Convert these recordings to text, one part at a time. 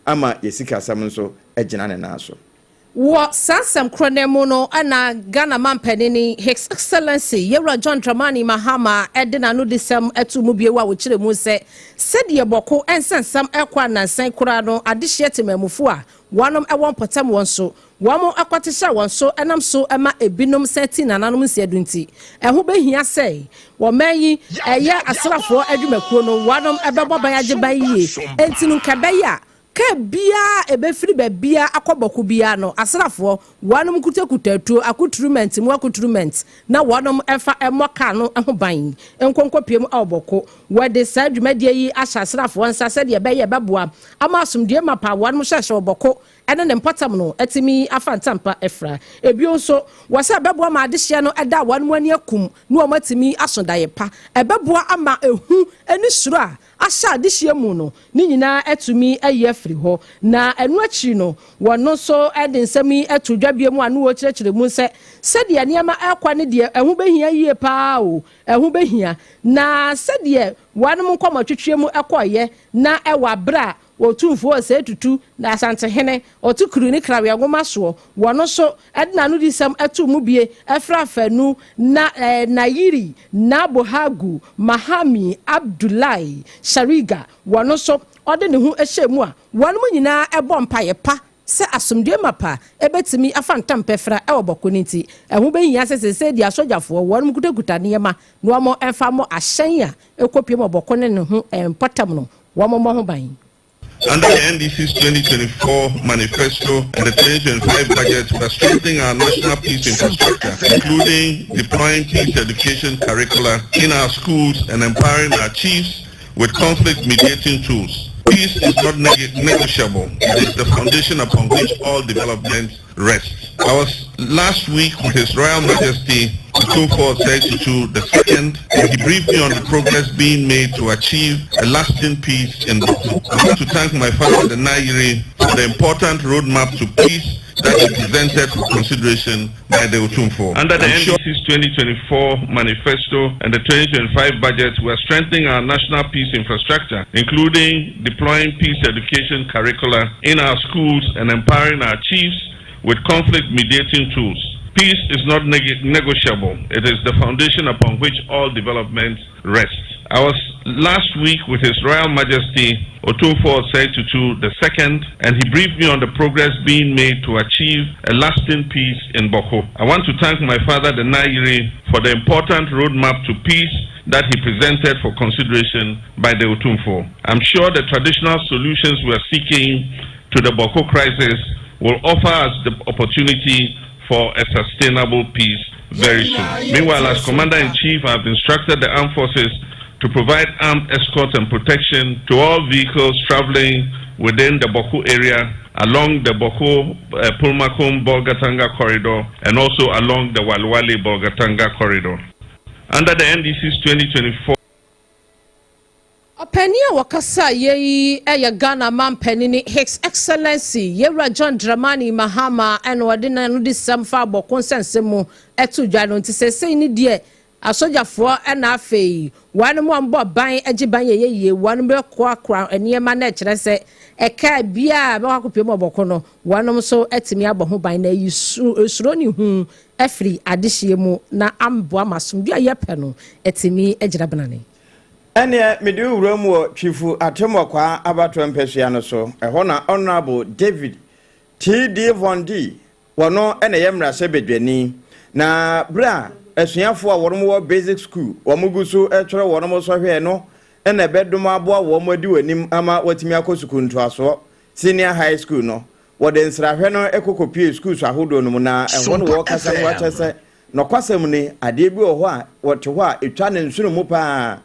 ama yesika asam nso agina ne na so wo sansam kronemu no ana Ghana mampanini His Excellency Yewra John Dramani Mahama edina no disem etumu biewa wo kire mu se de Boku ensensam ekwa nansan kura no adehye temamufu a wanom ewon potam won so wamo akwatehya won so enam so ema ebinom senti nananom nsiadunti eho behia sei wo mayi eya asrafo adwumakuo no wanom ebebo ban ageban yie enti no kabeya ka bia ebefiri ba bia akoboku bia no asrafo wanom kutakutatu akutrement mu akutrement na wanom efa emoka no ho ban enkonkopiem awboko wede sadwumadie yi ahya asrafo nsa se de beye beboa ama asomdie mapa wanom hyehye oboko ene ne mpatam no etimi afantampa efra ebio so wasa beboa ma adehye no eda wanom ani akum no omatimi asondaye pa ebeboa ama ehu eni suro a ahya adehye mu no ni nyina etumi aye afri ho na enu achi no wono so edinsami etudwabie mu anu wo kirekire mu se de niama akwa ne de ehu behia yie pa o ehu behia na se de wanom nkomatwetwe mu ekoye na ewa bra otumfo ose tutu na asante hene otukuru ni krawe agoma so wono so edna no disam atumu bie efra fanu na nayiri na bohagu mahami abdullahi shariga wono so ode ne hu ehyemu a wonom nyina ebo mpaye pa se asomdue mapa ebetimi afantam pefra e oboko nti ehu behia se di asojafo wonom kutakuta ne yema no amo emfa mo ahyen a ekopiem oboko ne hu empatam no womo mo ho ban. Under the NDC's 2024 manifesto and the 2025 budget, we are strengthening our national peace infrastructure, including deploying peace education curricula in our schools and empowering our chiefs with conflict mediating tools. Peace is not negotiable. It is the foundation upon which all development rests. I was last week with His Royal Majesty Otumfuo Osei the second, and he briefed me on the progress being made to achieve a lasting peace in Boku. I want to thank my father, the Nairi, for the important roadmap to peace that he presented for consideration by the Otumfuo. Under the NDC's 2024 manifesto and the 2025 budget, we are strengthening our national peace infrastructure, including deploying peace education curricula in our schools and empowering our chiefs with conflict mediating tools. Peace is not negotiable. It is the foundation upon which all development rests. I was last week with His Royal Majesty Otumfuo Osei the second, and he briefed me on the progress being made to achieve a lasting peace in Boku. I want to thank my father, the Nairi, for the important roadmap to peace that he presented for consideration by the Otumfuo. I'm sure the traditional solutions we are seeking to the Boku crisis will offer us the opportunity for a sustainable peace very soon. Meanwhile, as Commander-in-Chief, I have instructed the armed forces to provide armed escort and protection to all vehicles traveling within the Boku area, along the Boku Pulmakum-Bolgatanga corridor, and also along the Walwali-Bolgatanga corridor. Under the NDC's 2024 Openia wakasa yeyi eya Ghana mampanini His Excellency Yewra John Dramani Mahama eno wadina no disam fa Boku nsensemu etudwa no ntisese ni de asojafo ena afei wanom ambo ban agiban yeye wanom be kwa eniema na kyerese eka bia be wakopiem Boku no wanom so etimi aboho ban na yisuro ni hu afri adehye mu na ambo amasomdu ayepe no etimi agirabenane ene mede wura mu chifu atemo kwa abato mpesua no so eho na honorable David T.D. Vondi wono ene yemra se bedwani na bra asuafo a wono wo basic school womugusu etwere wono so hwe no ene bedum aboa wo madi wanim ama watimi akosuku ntoaso senior high school no wode nsrahwe no ekokopie school so ahodo no na eho no wo kasa no wachese no kwasem ni ade bi oho a wote ho a etwa ne nsuru mu pa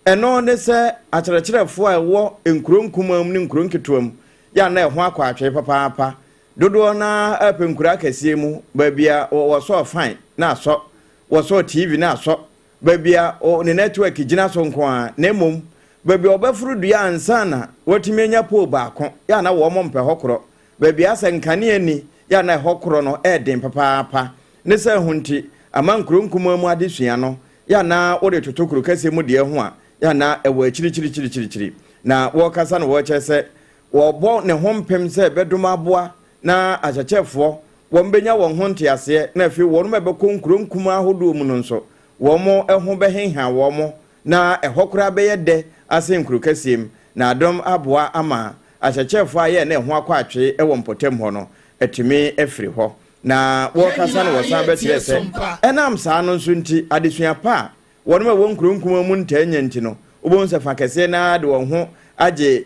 eno ne se akyerɛkyerɛfo a wo enkuronkumam ne nkuronketoam ya na ɛho akɔ atwe papa dodo na apenkura kasie mu babia wo so fine na so wo so TV na so babia ne network gina so nko a na mom babia obafuru dua ansa na watimi anya po baako ya na wo mompɛ hokoro babia asankane ani ya na hokoro no ɛden papa ne se hunti ama nkuronkumam adesua no ya na wo de totokuru kasie mu de ho a ya na ewo chiri na wo kasa no wo chese wɔbɔ ne ho mpem sɛ bɛdom aboa na akyɛkyɛfoɔ wɔn bɛnya wɔn ho nteaseɛ na afei wɔn bɛbɛkɔ nkuronkum ahodoɔ mu no nso wɔn ho bɛhenha wɔn na ɛhɔ koraa bɛyɛ dɛ ase nkurokɛsiem na adom aboa ama akyɛkyɛfoɔ ayɛ na ɛho akɔ atwe ɛwɔ mpɔtam hɔ no atumi afiri hɔ na wɔkasa no wɔsan bɛkyerɛ sɛ ɛnam saa no nso nti adesua pa wɔn a wɔn nkuronkum mu ntanya nti no wobɛhu sɛ fa kɛseɛ na de wɔn ho agye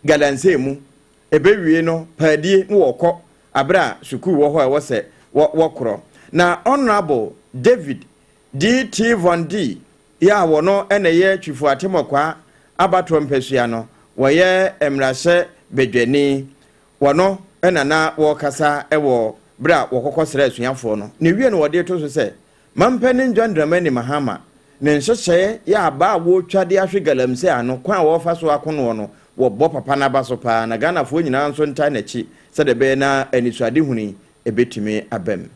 galanse mu ɛbɛwie no paadie no wɔkɔ abra sukuu wɔ hɔ a ɛwɔ sɛ wɔkorɔ na honorable David D.T. Von D ya wɔno ɛna yɛ twifo atemɔkwa abato mpɛsua no wɔyɛ mmarahyɛ bedwani wɔno ɛna na wɔkasa ɛwɔ bra wɔkɔkɔ srɛ asuafoɔ no ne wie no wɔde to so sɛ mampɛne John Dramani Mahama ne nhyehyɛ yɛ aba a wɔtwa de ahwe galamsey ano kwan a wɔfa so akono no wɔbɔ papa na ba so pa na Ghanafoɔ nyinaa nso nta n'akyi sɛ de bɛɛ na anisuade huni ebetumi abam.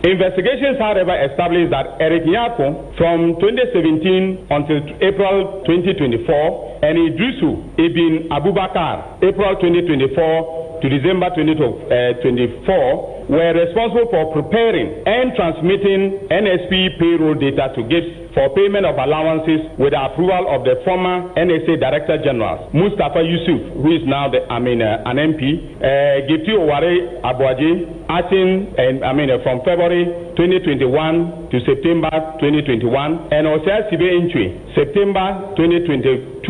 Investigations, however, established that Eric Nyako from 2017 until April 2024 and Idrisu Ibn Abubakar April 2024 to December 2024 were responsible for preparing and transmitting NSP payroll data to GIPS for payment of allowances with the approval of the former NSA Director General Mustafa Yusuf, who is now an MP, Gifty Oware Abuaji, acting from February 2021 to September 2021, and Osea Sibe Inchwe, September 2021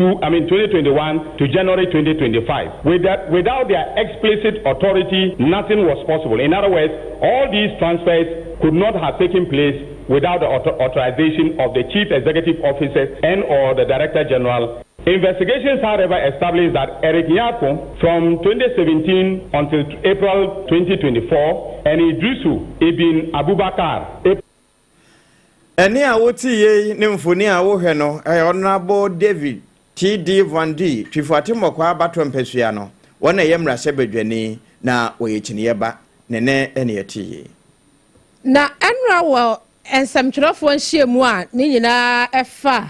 to January 2025. Without their explicit authority, nothing was possible. In other words, all these transfers could not have taken place without the authorization of the Chief Executive Officer and or the Director General. Investigations, however, established that Eric Nyako from 2017 until April 2024 and Idrisu Ibn Abubakar. Eni a woti ye ne mfoni a wo hwe no Honorable David T.D. Von D twifate mokwa abato mpesua no wona ye mmrahye bedwani na woyekiniye ba nene ene yetiye na enra wo ensamtwerofo nhyiemu a ne nyina efa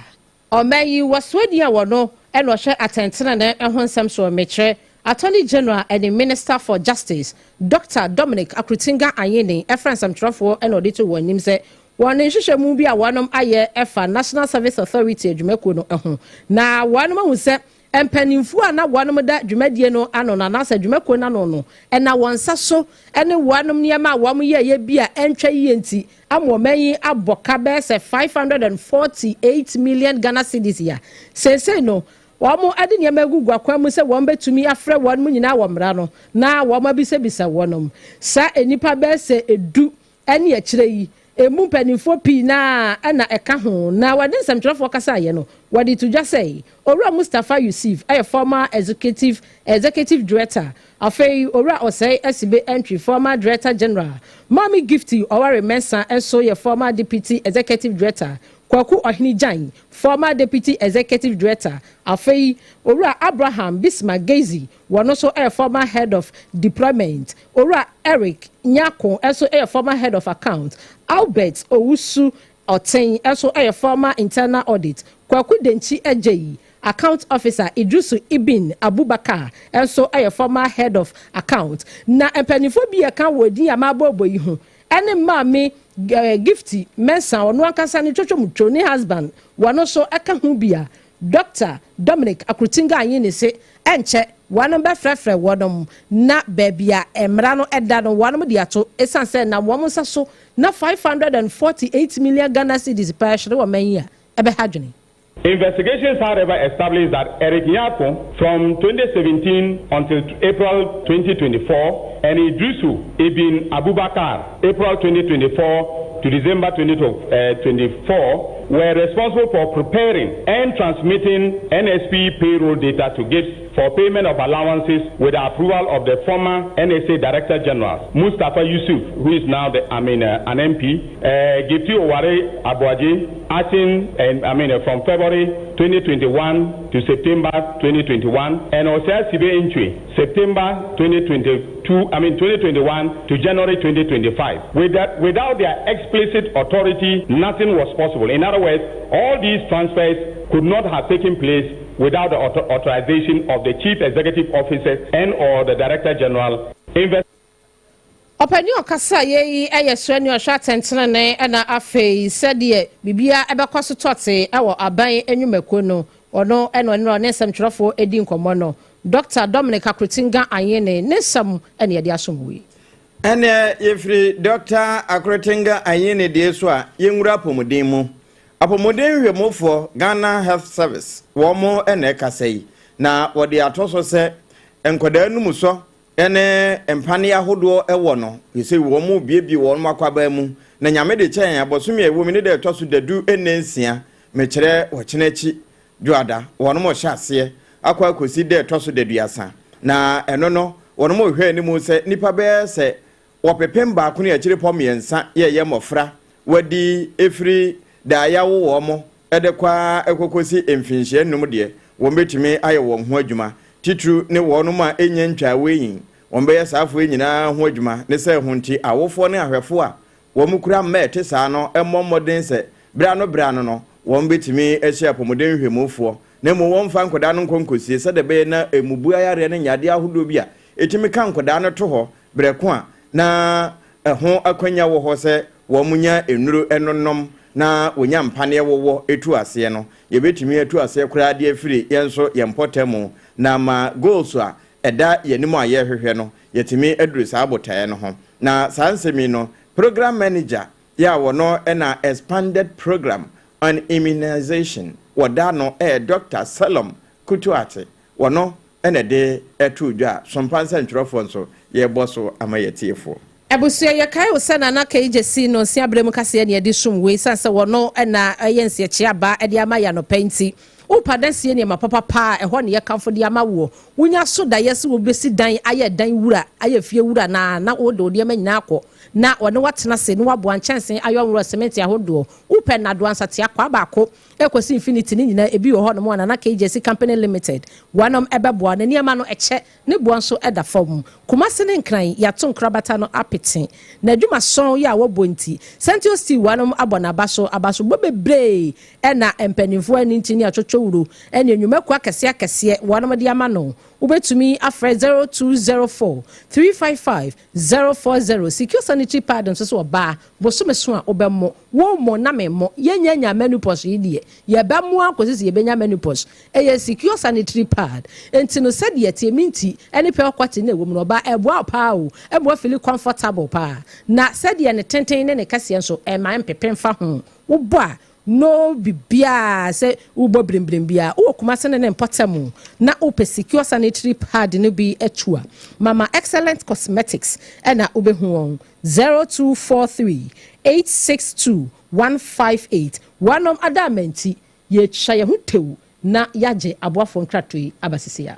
omayi wasodi a wono eno hwe atentene na ehon nsam so mekre Attorney General and the Minister for Justice Dr. Dominic Akrutinga Ayeni efransamtwerofo eno de to wonim se one nhyiemu bi a wonom aye efa National Service Authority adwumako no eho na wonom hu se empanimfu a na wonom da dwumadie no ano na nasa dwumako na no na wonsa so ene wonom niam a wom ye bi a entwa yie nti amomayi aboka be se 548 million Ghana cedis ya sese no womo ade niam agugu akwamu se won betumi afre wonom nyina womra no na wom abisebisa wonom sa enipa be se edu ene akire yi emu mpanimfo pi na ana eka ho na wade nsamtwerefo kasa ye no wade to just say Ora Mustafa Yusuf a former executive director afei Ora Osei SB entry former director general Mami Gifty Oware Mensa enso ye former deputy executive director Kwaku Ohinijan former deputy executive director afei Ora Abraham Bismarck Gezi one also a former head of deployment Ora Eric Nyako also a former head of account Albert Owusu Oten also a former internal audit Kwaku Denchi Ejeyi account officer Idrisu Ibn Abubakar also a former head of account na empanifo bi account wodi amabobo yi ho ene maame Gifty Mensa ono akasa ne twotwomutwo ne husband wano so aka ho bia Dr. Dominic Akrutinga Ayeni se enche wanom be frefre wodom na babia emra no eda no wanom de ato esanse na wom nsa so na 548 million Ghana cedis per share wo manya ebe hadwene. Investigations, however, established that Eric Nyako from 2017 until April 2024 and Idrisu Ibn Abubakar April 2024 to December 2024 were responsible for preparing and transmitting NSP payroll data to GIPS for payment of allowances with the approval of the former NSA Director General Mustafa Yusuf, who is now an MP, Gifty Oware Abuaji, acting from February 2021 to September 2021, and Osea Sibe Inchwe, September 2021 to January 2025. Without their explicit authority, nothing was possible. In other words, all these transfers could not have taken place without the authorization of the Chief Executive Officer and or the Director General. Openi okasa ye eyesre ni ohwa tentene ne na afei sede bibia ebekwaso tote ewo aban enwumako no ono eno ne nsɛmtwerɛfo edi nkomo no Dr. Dominic Akrotinga Ayene ne nsɛm ene yede asomwe ene yefri Dr. Akrotinga Ayene de so a yenwura pomodin mu apomodin hwemofo Ghana Health Service wo mo ene kasai na wode atoso se enkoda numu so ene empane ahodo ewo no yese wo mo biebie wo no akwaba mu na nyame de chen abosome ewo mi ne de toso dadu enensia mekere wo chenachi juada wo no mo hyase akwa akosi de toso dadu asa na eno no wo no mo hwe ni mu se nipa be se wo pepem ba ko ne akire pom yensa ye mofra wadi efri da yawo wo mo edekwa ekokosi emfinhye num de wo betimi aye wo ho adwuma titru ne wo no ma enya ntwawe yin Ombe Sarfo nyina ho adwuma ne se honti awofo ne ahwefo a wo mukura mete saa no emmomoden se bra no no wo betimi ehia pomoden hwemofo ne mo won fa nkoda no nkonkosie se de be na emubu ayare ne nyade ahodo bi a etimi ka nkoda no to ho breko a na ho akwanya wo ho se wo munya enuro enonom na wonya mpane wo etu ase no ye betimi etu ase kura de afiri yenso yempotemu na ma goals a eda yenimu aye hwehwe no yetimi adresa abotae no ho na sansemi no program manager ya wono na expanded program on immunization wodano Dr. Salom Kutuate wono ene de etudwa sompansa ntwerofo nso ye boso amayetiefo Ebusuya ye kai usana na KJC no si abremu kase ne edi sumwe sanse wono na yense chiaba edi amaya no painti upadansie ne mapapa pa eho ne yekamfo de amawo wunya so da yesi wo besi dan aye dan wura aye fie wura na odo de manyina akọ na one watena se ne wabo anchansen ayo wura cement ahodo upe na do ansate akwa baako ekosi infinity ni nyina ebi wo ho no na KJC company limited wanom ebeboa na niema no eche ne bo nso eda fam kumase ne nkran yato nkrabata no apete na adwuma son ya wo bonti sentio sti wanom abona abaso bobebre na empanimfo ani ntini achocho wuro ene enwumaku akese wanom de ama no ubetumi afre 0204 355 040 secure sanitary pad nso so ba bosomeso a obemmo wo mo na memo yenya menopause yidie ye bemmo akosisi ye benya menopause eye secure sanitary pad entino said ye tie minti ene pe okwati na ewom no ba ebo pa o ebo feel comfortable pa na said ye ne tenten ne kase nso e man pepemfa ho wo bo a no bibia se ubo brimbrimbia o kumase ne mpotemu na ope secure sanitary pad no bi etua mama excellent cosmetics na obehu 0243 862 158 wanom adamenti ye chaye hutewu na yaje aboafo nkratoi abasisia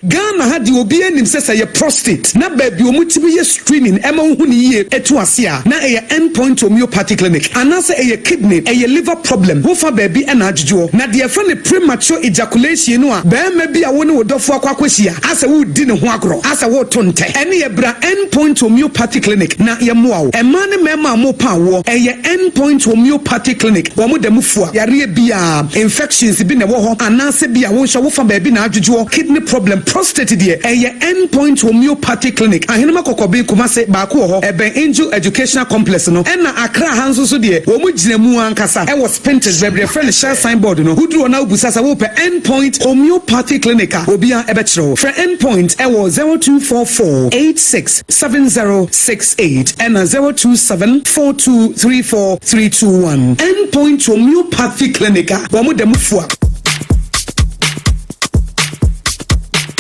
Ghana had obi anim sɛ ye prostate na baabi omutimi ye screening ema hu ni ye etu ase a na eye endpoint homeopathic clinic anase eye kidney eye liver problem wo fa baabi na adwodwo na de fa ne premature ejaculation no a baama bi a wo ne wodofo akwakwahia asa wo di ne ho agro asa wo to nte ene ye bra endpoint homeopathic clinic na ye moa wo ema ne mema mo pa wo eye endpoint homeopathic clinic wo mo dem fua yare bia infections bi ne wo ho anase bia wo hwa wo fa baabi na adwodwo kidney problem prostate die eye endpoint homeopathic clinic ahenema kokobe kumase baako ho eben angel educational complex no na akra hanso so die wo mu gina mu ankasa e was painted bebre friend share signboard no huduro na obusasa wo pe endpoint homeopathic clinic obia ebe kire for endpoint e wo 0244 867068 and 0274234321 endpoint homeopathic clinic wo mu dem fua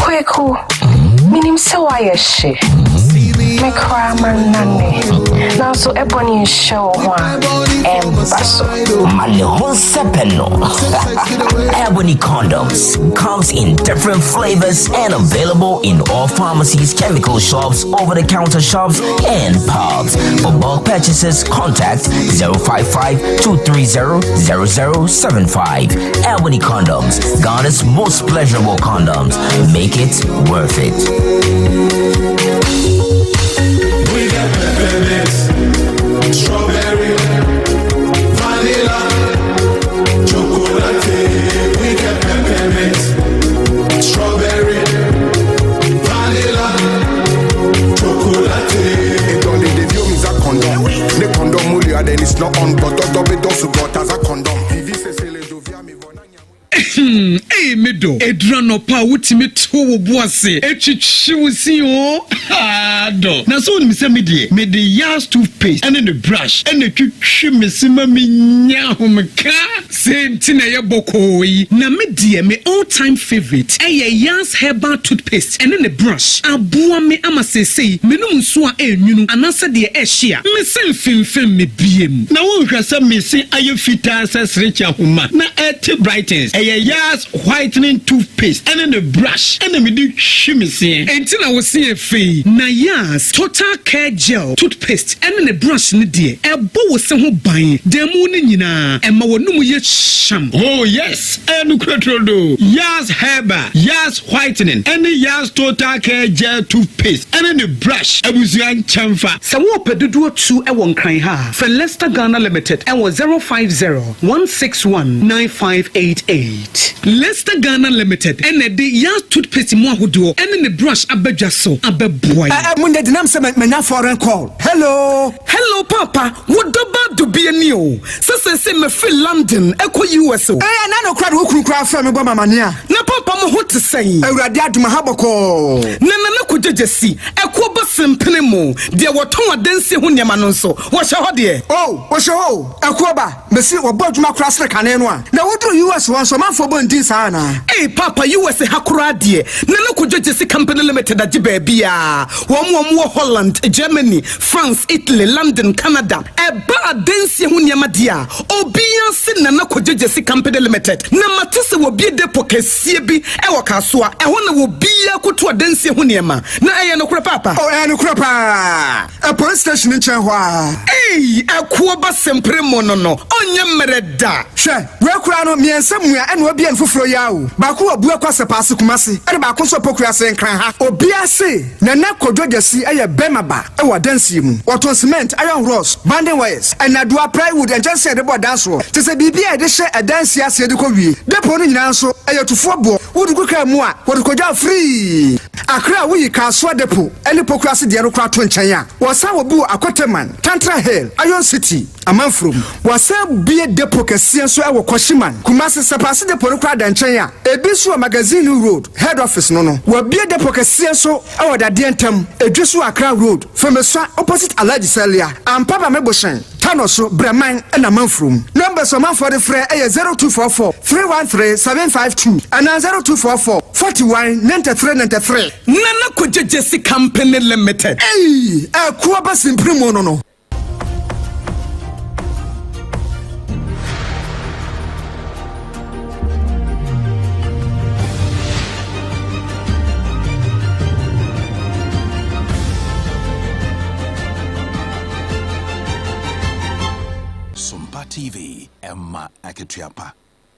Kweku, minim se why she. Me cry man nane. Now so ebony show one. Basso. Malehon sepeno. Ebony condoms comes in different flavors and available in all pharmacies, chemical shops, over-the-counter shops, and pubs. For bulk purchases, contact 055-230-0075. Ebony condoms, Ghana's most pleasurable condoms. Make it worth it. We got peppermints, strawberry, vanilla, chocolate. is not on, but double dose got as a condom. Hey, middle. Edrano pa wutimi to boase. Echichiwusi o. Do. Na so ni se me the Yas toothpaste and the brush and the twitwimesima me nya homka. Senti na ye Boku yi. Na me die me all-time favorite. Yas herbal toothpaste and the brush. Aboa me ama sesei. Me no nso a enwunu anasa de ehia. Me se fimfim me biem. Na wo hwasa me se aye fita sesrecha homa. Na eti brightens. Yas whitening toothpaste and then the brush and then me do shimmy. Until I was seeing fee. Na Yas total care gel toothpaste and then the brush ni dear. Ebo was some who buy. Demu ni nyina. Emma wo numu ye sham. Oh yes. Enu kretrodo. Yas herbal. Yas whitening and the Yas total care gel toothpaste and then the brush. Ebuzian chamfa. Sawo pedudu tu e won kran ha. For Leicester Ghana Limited and was 050-161-9588. Leicester Ghana Limited and the Yas toothpaste mo ahodo and the brush abedwa so abeboy. Munde dinam se menya foreign call. Hello papa, what do be a new? Se me feel London echo US. Na no crowd who cry from me mama nia. Na papa mo what to say. Awurade aduma haboko. Na ko jejesi echo basem penemo. De woton adanse ho niam no so. Wo hye ho de. Oh, wo hye ho. Echo ba, me si wo boduma kra sre kane no a. Na wo do US won so man for bondin sa na. Hey papa, US hakura de. Na ko jejesi company limited agi ba bia. Wo Holland, Germany, France, Italy, London, Canada. Eba adanse ho niam dia. Obia se na ko jejesi company limited. Na matese wo bi depo kesie bi e wo kasoa. E ho na wo bia koto adanse ho niam. Na eye no kura papa. Oh, eye no kura pa. A police station in Chenhwa. Hey, akuo ba sempre mo no. Onye mereda. Hwe, we kura no miensa mua e no bia nfoforo ya o. Ba ko abu akwase paase kumase. E ba ko so pokua se nkran ha. Obia se na kodwojasi eye bemaba e wa dansi mu. Wato cement, iron rods, banding wires, and adua plywood and just said about dance wo. Te se bibia e de hye e dansi ase de ko wie. Depo no nyina nso eye tufo bo. Wo du ka mu a, wo kodwa free. Akra wo yi ka so depo. Ene pokua se de no kra to nchen a. Wo sa wo bu Akoteman, Tantra Hill, Iron City, Amanfrom. Wo sa bie depo kese so e wo Koshiman. Kumase sepase depo no kra da nchen a. Ebi so magazine road, head office no. Wo bie depo kese so e wo da de ntam. Edwesu Accra Road, from opposite Alaji Celia, and Papa Meboshen, Tanoso, Breman, and Amanfrom. Numbers of man for the fray 0244 313 752 and 0244 41 93 93. Nana Kujesi Company Limited. Hey, a Kuabas in Primono. TV Emma Aketiapa.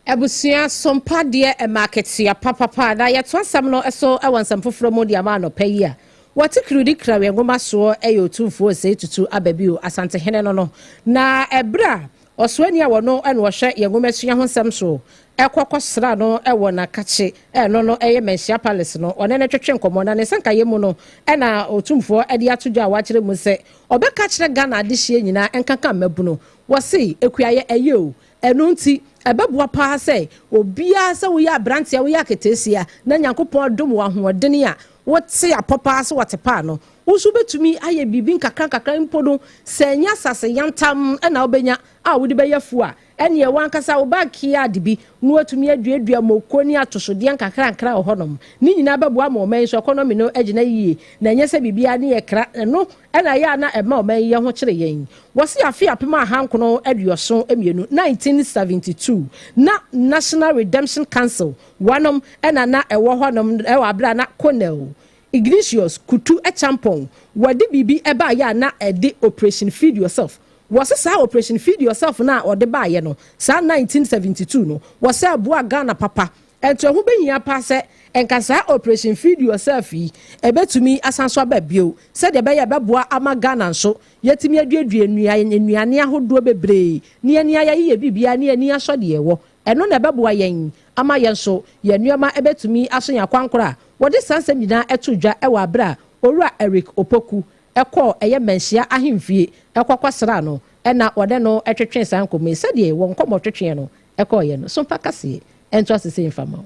Ebusia sompa de Emma papa na yeto asam no eso e wansam foforo mo dia ma no payia. Wati krudi krawe ngoma so eyotumfo se tutu ababio asante hene no na ebra oswani a wono ene wo hwe yengoma sua ho nsam so ekokosra no ewo na kache no eye mensia palace no one ne twetwe nkomo na ne sanka yemu no ena otumfo ede atodwa a wakire mu se obeka kire Ghana adehie nyina enkaka mabu no wose ekuaye eyo enu nti ebeboa pa se obia se wo ya brantia wo ya ketesia na nyankopon dom wa hoodene a wote apopa se wote pa no usu betumi aye bibi nkakra mpodo senya sase yantam ena obenya a wodi beyafu a ene ye wankasa wo ba kia dibi no watumi aduadua mokoni atosode nkakra ohonom ni nyina beboa ma oman so economy no agina yie na nyese bibia ne ye kra no ena ya na ema oman ye ho kire yen wose afi apema hankono aduoso emienu 1972 na National Redemption Council wanom ena na ewo honom ewa abra na Colonel Ignatius Kutu Echampong wadi bibi eba ya na ede Operation Feed Yourself was sa Operation Feed Yourself na or de baye no sa 1972 no was abua Ghana papa ento hu behia pa se enkasa Operation Feed Yourself yi ebetumi asanso ababio se de beye beboa ama Ghana nso yetimi aduadua nnuane ahodo bebre ni ani aye bibia ni ani asode ewo eno na beboa yen ama yen so ye nnuama ebetumi aso nya kwankora wode sansa nyina etodwa ewa abra owura Eric Opoku ekọ eye menhia ahemfie ekwakwasra no ɛna wɔde no ɛtwetwe san kɔmɛ sɛdeɛ wɔn kɔmɔ twetwe no ɛkɔɔyɛ no SOMPA kase ɛnto asese mfama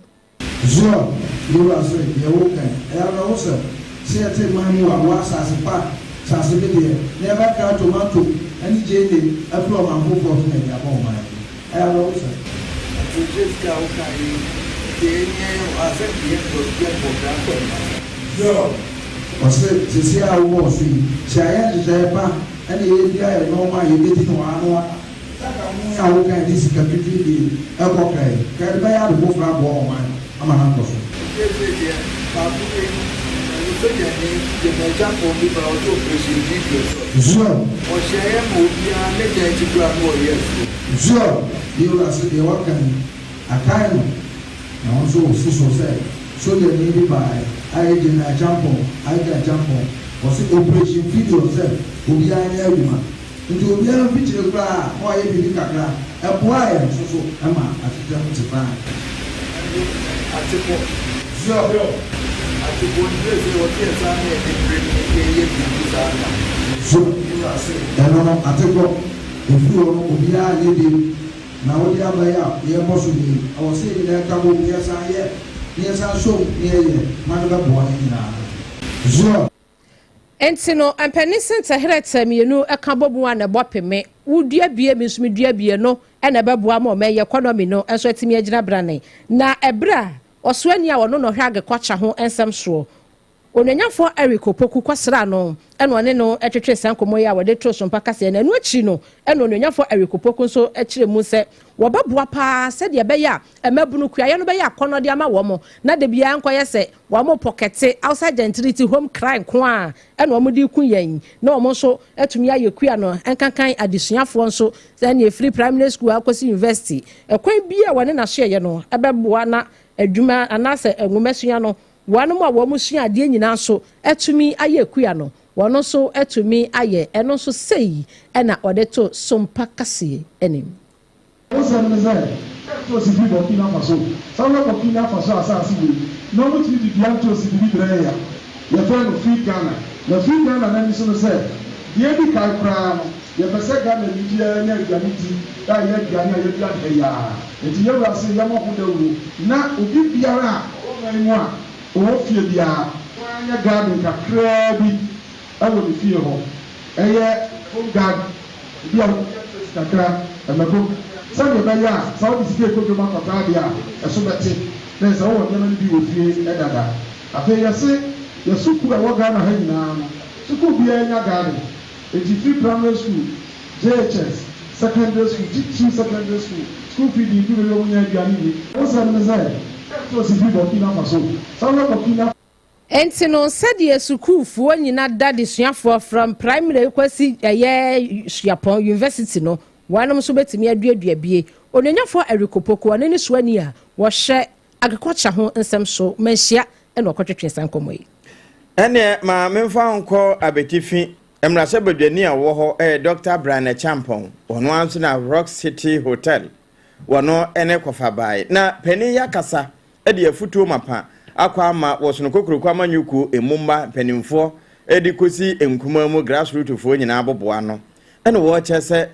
zo yura se yewo kan ɛyɛ wo sɛ sɛ te man mu a wa asase pa sase bi deɛ na ɛbɛ ka tomato ɛne gyene afro manfo fo na ɛyɛ abɔ man ɛyɛ wo sɛ just ka wo kan yi asɛ deɛ produce for that zo ɔsɛ sisi a wo so yi sɛ ayɛ hyehyɛ pa ɛne yɛ bia yɛ nɔɔma yɛ bɛti no ano saka mu ya wo kan de sika pipi de ɛkɔ kai kai bɛ ya de bo fra bo o man ama na nkɔ so ba bu e no so yɛ ni de na jampo bi ba o to presi video zo o share mo bia ne de ti kura no yɛ zo bi o la se de wa kan akai no na on so so sɛ so yɛ ni bi ba ai de na jampo ai da jampo o se operation video sɛ obi anya adwuma nti obi a picture kura o aye bi kakra eboa ya so ama atete mti fa atiko zo atiko ndese o tie sa na e ye bi sa na zo no atiko efi o obi a ye bi na o dia ba ya ye boso ni o se ni na ka bo ya sa so ni ye ma na boa ni na zo enti no ampanisen tahreta mienu eka bobu an ebopeme wudua bie mi sumi dua bie no ena beboa ma o meye economy no enso atimi agina brane na ebra osuani a wono no hwage kwacha ho ensem so onanyafo Eric Opoku kwasra no eno ne no etwetwe sankomo ya wode tro SOMPA kase na enu achi no eno onanyafo Eric Opoku so akire mu se wobabua pa se de be ya emabunu kuaye no be ya akono de ama wo mo na de bia nkoye se wo mo pockete outside gentility home crime ko a eno mo di ku yan na wo mo so atumi aye kua no enkankan adesuafo nso se na free primary school akosi university ekwan bia wone na so ye no ebeboa na adwuma anase enwomesua no wanu mo wo musua ade nyina so etumi aye kua no wono so etumi aye eno so sei ena ode to SOMPA kase enim osan meze to si bi Burkina Faso sawo Burkina Faso asasi we no mo ti di bian to si bi bre ya ye fa no free Ghana na free Ghana na ni so no se ye bi kai pra no ye pese Ghana ni dia na aduaniti da ye aduane ye bia de ya enti ye wa se ye mo ho dawuru na obi biara o ngai mu a o fie bia anya garden kakra bi awo ni fie ho eye o garden bia kakra amako sani bɛ ya sawo di sike kojú ma kɔta di a ɛso bɛ ti ne nsa wɔwɔ nneɛma no bi wɔ fie ɛdada afei yɛse yɛ sukuu a ɛwɔ Ghana ha nyinaa no sukuu biara nya garden eti free primary school JHS secondary school G2 secondary school fee di ibi bɛ wɔn nyɛ aduane yi wɔn sɛ ne sɛ ɛto si fi Burkina Faso sawo Burkina. enti no sɛdeɛ sukuufoɔ nyina da de suafoɔ from primary kwasi ɛyɛ suapɔn university no wanum so betimi aduadua bie onanyafo Eric Opoku anene soani a wo hye agriculture ho nsem so manhia ene okotwetwe sankomo yi ene ma memfa nko abetifi emrase badwani a wo ho Dr. Brian Champon ono anso na Rock City Hotel wono ene kofa bai na pani yakasa de afutuo mapa akwa ama wosono kokroko amanyuku emumba panimfo edi kosi enkuma mu grassroots fo nyina aboboa no ene wo chese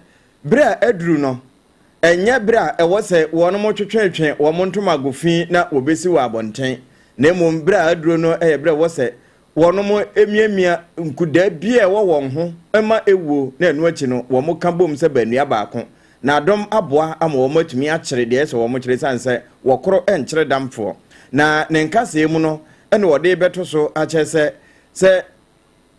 bra aduru no enye bra ewo se wono mo twetwetwe wo mo ntoma gofin na obesi wa abonten na emom bra aduru no bra wo se wono mo emiamia nkuda bia wo won ho ema ewo na enu achi no wo mo kambom se banua baako na adom aboa ama wo matumi akyere de se wo mo kyere sanse wo koro enkyere damfo na ne nkase mu no ene wo de beto so akyese se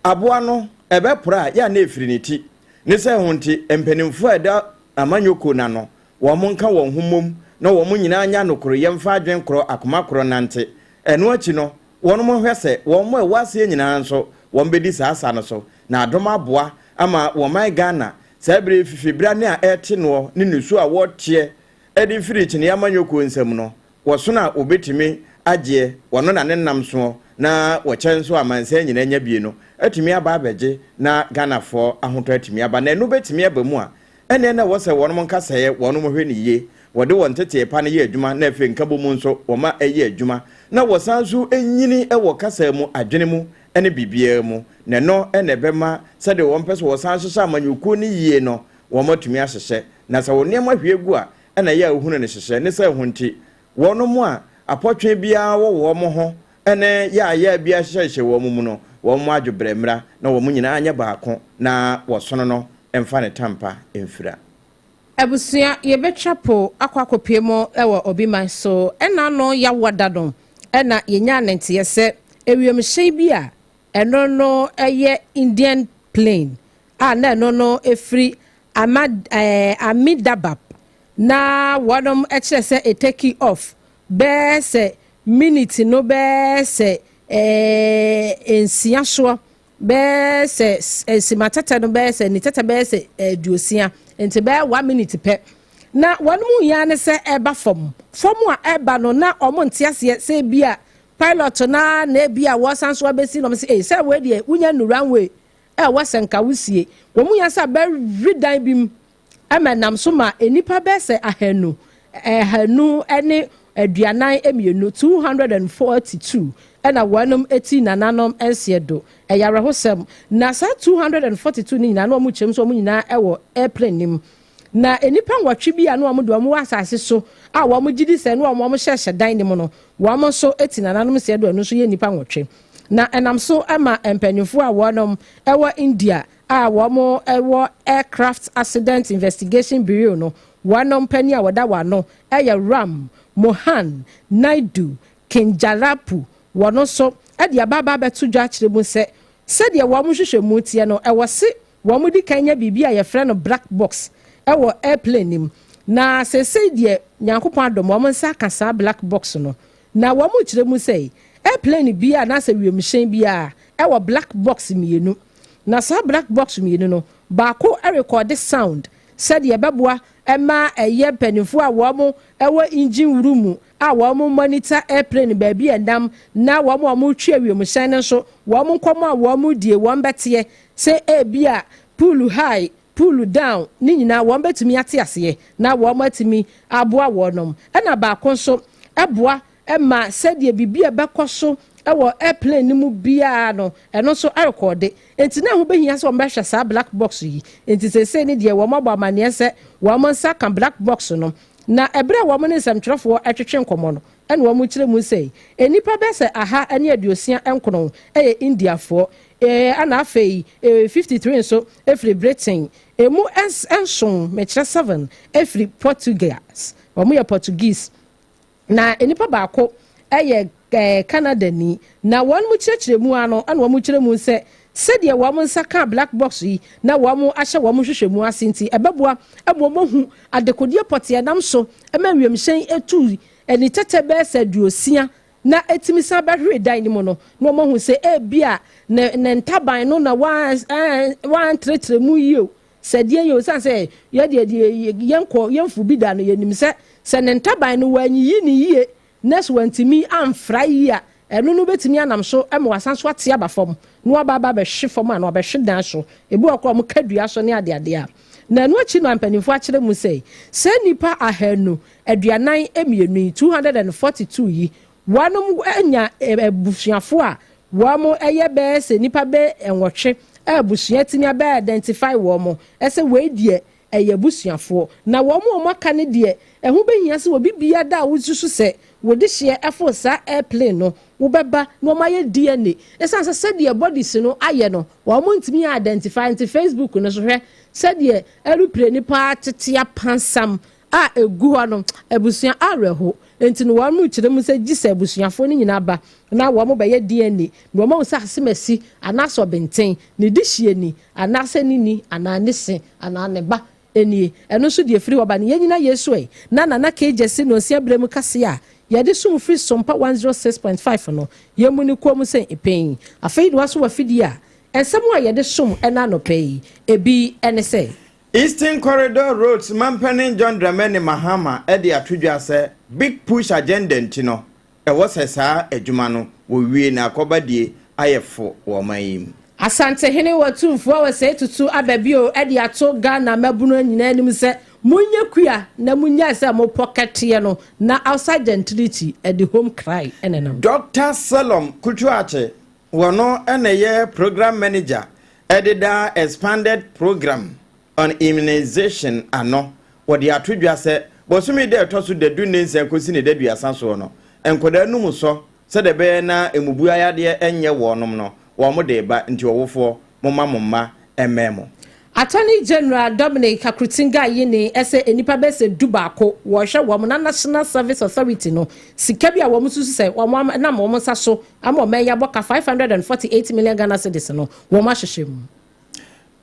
aboa no ebepra ya na efiriniti ne se honti empanimfo ada amanyoko na no wo mo nka won homom na wo mo nyina anya nokoro yemfa adwen koro akomakoro nante eno achi no won mo hwese won mo ewase nyina nso won bedi saasa no so na adom aboa ama wo man Ghana sabre fifibra ne a ete no ne nusu a wo tie edi firi ne amanyoko nsam no wo so na obetimi agye wono na ne nam so na wo kyenso amanse nyina nya bie no atimi aba abeje na Ghana fo ahoto atimi aba na enu betimi aba mu a ene na wo se wono mo nkasaye wono mo hwe ne ye wode won tete pa ne ye adwuma na afi nkabo mu nso wo ma eye adwuma na wo sanso enyini wo kasa mu adwene mu ene bibia mu na no ene bema se de won pese wo sanso sa amanyuku ne ye no wo matumi ahyehyɛ na sɛ wo nneɛma hwie gu a ɛna yɛ ahunu ne hyehyɛ ne sɛ hunti wɔno mu a apɔtwe biara wo mo ho ɛne yɛ ayɛ bia hyehyɛ wo mu no wo mo adwobrɛmra na wo mo nyinaa anya baako na wɔsono no ɛmfa ne tampa ɛmfira Abusia yebetrapo akwakopie mo ewo obiman so ena no ya wadadon ena yenya nante se ewiemhye bi a eno no eye Indian plane na eno no efri Amidabab na wadom eche se e take off be se minute no be se ensia so be se simatata no be se ni tata be se duosia enti be 1 minute pe na wanu ya ne se eba fom a eba no na omo ntiase se bia pilot na bia wasanso abesi no se se we de unya no runway wasanka wusie wo mu ya sa be redan bim amenam so ma enipa be se ahanu ene aduanan emienu 242 ena wanum eti nananom ensiedo eyare hosem na sa 242 ni nyina no mu chem so mu nyina ewo airplane nim na enipa nwatwe bi anu omo do omo asase so a wo mo gidi se no omo hyehye dan nim no wo mo so eti nananom se do anu so ye nipa nwatwe na enam so ama empanyufo a wonom ewo India a wo mo ewo aircraft accident investigation bureau no wonom pani a woda wano eye Ram Mohan Naidu Kinjarapu wono so ade ababa beto dwa kire mu se de wo mo hwehwe mu tie no e wo se wo mo di kanya bibi a ye frɛ no black box e wo airplane nim na se de nyankopon adom wo mo nsa kasa black box no na wo mo kire mu se airplane bi a na se wiemhyen bi a e wo black box mienu na sa black box mienu no baako e record sound se de beboa ema eye panifo a wo mo ewo engine room a wo mo monitor airplane baabi endam na wo mo twa wiemhyen ne so wo mo komo a wo mo die wo mbete se bia pull high pull down ni nyina wo betumi ate ase na wo matimi aboa wonom ena baako so eboa ema se de bibia bekoso ewo airplane ni mu bia no eno so record enti na ho behia se wo mbehwe sa black box yi enti se ni de wo mabɔ amane se wo mo nsa kan black box no na ebre wo mo ne nsɛmtwerɛfo atwetwe nkomo no ene wo mo kyerɛ mu sei enipa bɛsɛ aha ane aduosia enkono eye India fo ana afei 53 so every Britain emu enson me kyerɛ 7 every Portuguese wo mo ye Portuguese na enipa baako eye Canada ni na won mu kyerɛkyerɛ mu ano ana wo mo kyerɛ mu sɛ sɛdeɛ wo mo nsa ka black box yi na wo mo ahyɛ wo mo hwehwɛ mu asinti ɛbɛboa mo hu adekodie pɔte nam so ɛma wiemhyɛn etu eni tete bɛ sɛ duosia na etimi sa bɛhwe dan ni mu no na mo hu sɛ bia ne ntaban no na wan tretre mu yio sɛdeɛ yo san sɛ yɛ yemfu bi da no yenim sɛ ne ntaban no wanyi ni yie nes wantimi amfra yi a enu no betimi anam so ema wasan so ate aba fam no aba be hwe fam a no be hwe dan so ebi okọ mo kadua so ne ade a na enu achi no ampanifo akire mu sei se nipa ahanu aduanan emienu 242 yi wanom anya ebusuafo a wo mo eye be se nipa be enwotwe abusua timi be identify wo mo ese we die eye busuafo na wo mo aka ne de ehu behia se wo bibia da wususu se wo de hye efo sa airplane no wo beba no maye DNA esanse se de bodies no aye no wo mo ntimi identify nti Facebook no so hwe se de aeroplane pa tetia pansam a egu ho no abusua areho enti no wo mo kire mu se gise abusuafo ni nyina ba na wo mo be ye DNA no mo sa asemasi anaso benten ne de hye ni anase ni ananese ananeba enie eno so de firi oba ne nyina Yesu na kejesi no sia bremu kase a yade sum free SOMPA 106.5 no yemu ni kom sen epen afei no aso wafidi a ensem a yade sum ena no pay ebi ene se Eastern Corridor Roads Mampanin John Dramani Mahama edi atudwa se big push agenda ntino wo sesa adwuma no wo wie na akobadie ayefo wo mayim Asante hene watumfo wa se tutu ababio edi ato Ghana mabuno nyina anim se munye kua na munya se mo pocket ye no na outside gentility edi home cry enenam Dr. Salom Kutuache wono eneye program manager edida expanded program on immunization ano what the atudwa se bosumi de tosu de du ne nsen kosi ne dadu asanso no enkoda num so se de be na emubu ayade enye wonom no wo mo de ba nti owofo momma ememo. Attorney General Dominic Kakrutinga yini ese enipa be se dubako wo hwe wo na National Service Authority no sika bia wo mususu se wo na mo nsa so ama me ya boka 548 million Ghana cedis no wo ma hwehwem.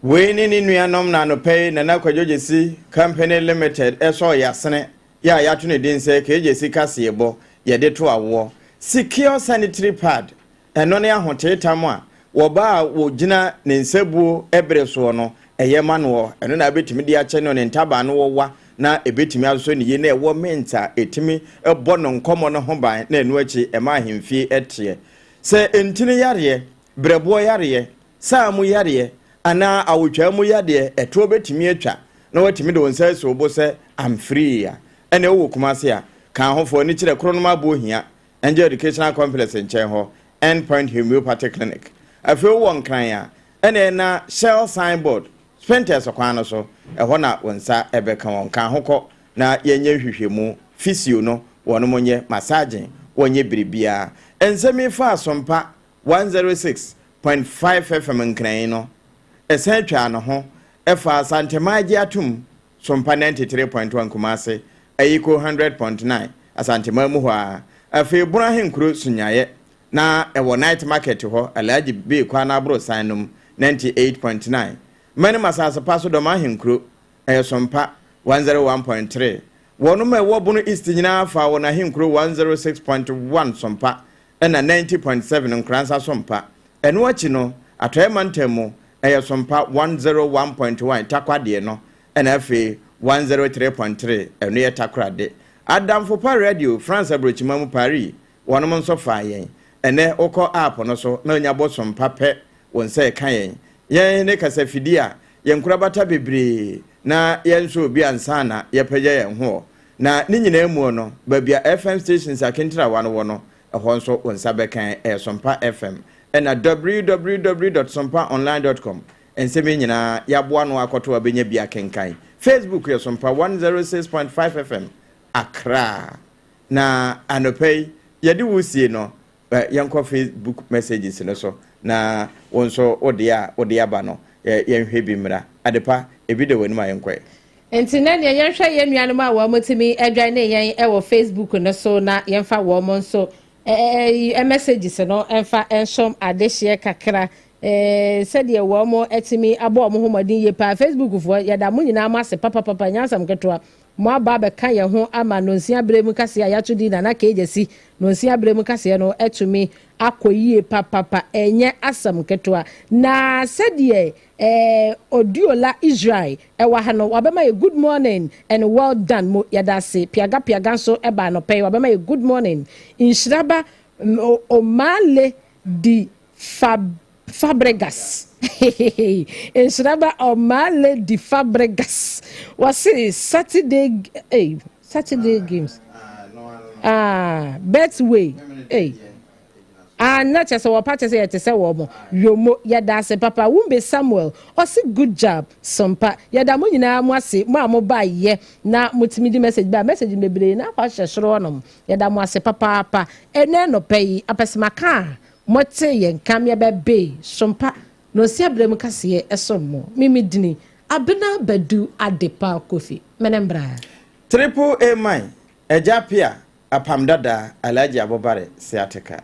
We ni nuanom na no pay na nakwadwogesi company limited eso yasene ya to ne din se kejesi kasebo ye de to awo secure sanitary pad eno ne ahoteta mo a wo ba wo gina ne nsebuo ebre so no eyema no eno na betimi dia che no ne ntaba no wo wa na ebetimi aso ne ye na ewo menta etimi ebo no nkomo no ho ban na enu achi ema ahemfie etie se entini yare brebo yare saamu yare ana awutwa mu yade eto betimi atwa na watimi de wonsa so bo se am free ya ene wo kumase a kan hofo ni kire kronoma bo hia Angel Educational Complex nchen ho Endpoint Homeopathic Clinic afi wo nkran ya ene na shell signboard spenters okwan so eho na wonsa ebeka won kan hokọ na yenye hwehwemu physio no wono monye massaging wonye biribia ensemi fa SOMPA 106.5 FM nkran no esetwa no ho efa Santemaji atum SOMPA 93.1 kumase ayiko 100.9 asantema mu ho a afi Ibrahim Kuro sunyaye na ewo night market ho alaji be kwa na bro sanum 98.9 many masasa paso do mahinkro SOMPA 101.3 wono me wo bunu east nyina fa wona hinkro 106.1 SOMPA na 90.7 nkransa SOMPA eno achi no atoyema ntemu SOMPA 101.1 takwade no na afi 103.3 eno ye takrade Adamfo pa radio France Abrochimamu Paris wono mo nso fa yen ene oko app no so na nya bo SOMPA pe won se kan yen ne kasa fidia yen kurabata bebre na yen so bi ansana ye pagya yen ho na ni nyina emu no ba bia FM stations akentra wano wono ehon so won sabe kan SOMPA FM na www.sompaonline.com enseme nyina yaboa no akoto abenya bia kenkan Facebook ye SOMPA 106.5 FM Accra na anopei yedi wusie no yanko Facebook messages no so na wonso odia ba no yenhwe bi mra adepa ebi de wani ma yenkwe entina ne yenhwe yenuanom a wo motimi edwan ne yen e Facebook no so na yenfa wo mo so messages no enfa ensom adehye kakra said ye wo mo etimi abo mo homodin ye pa Facebook fo yada mo nyina ma se papa nyansam ketwa mo aba be kan ye ho ama nonsia bremu kase ya yatudi na kejesi nonsia bremu kase no etumi akoyie papa enye asam ketwa na said ye odiola Israel wa ha no wabema ye good morning and well done mo yada se piaga so eba no pay wabema ye good morning inshiraba omale di Fabregas inshiraba omale di Fabregas was Saturday games Betway not just our party say to say wo yomo yada se papa wumbe Samuel osi good job SOMPA yada mo nyina mo ase mo amoba ye na mutimi di message bebre na kwa hyehro no yada mo ase papa ene no pay apesemaka mote yen kamya bebe SOMPA no si abrem kase esomo mimi dini abena badu adepa kofi menembra triple A mine ejapia apamdada alaji abobare siateka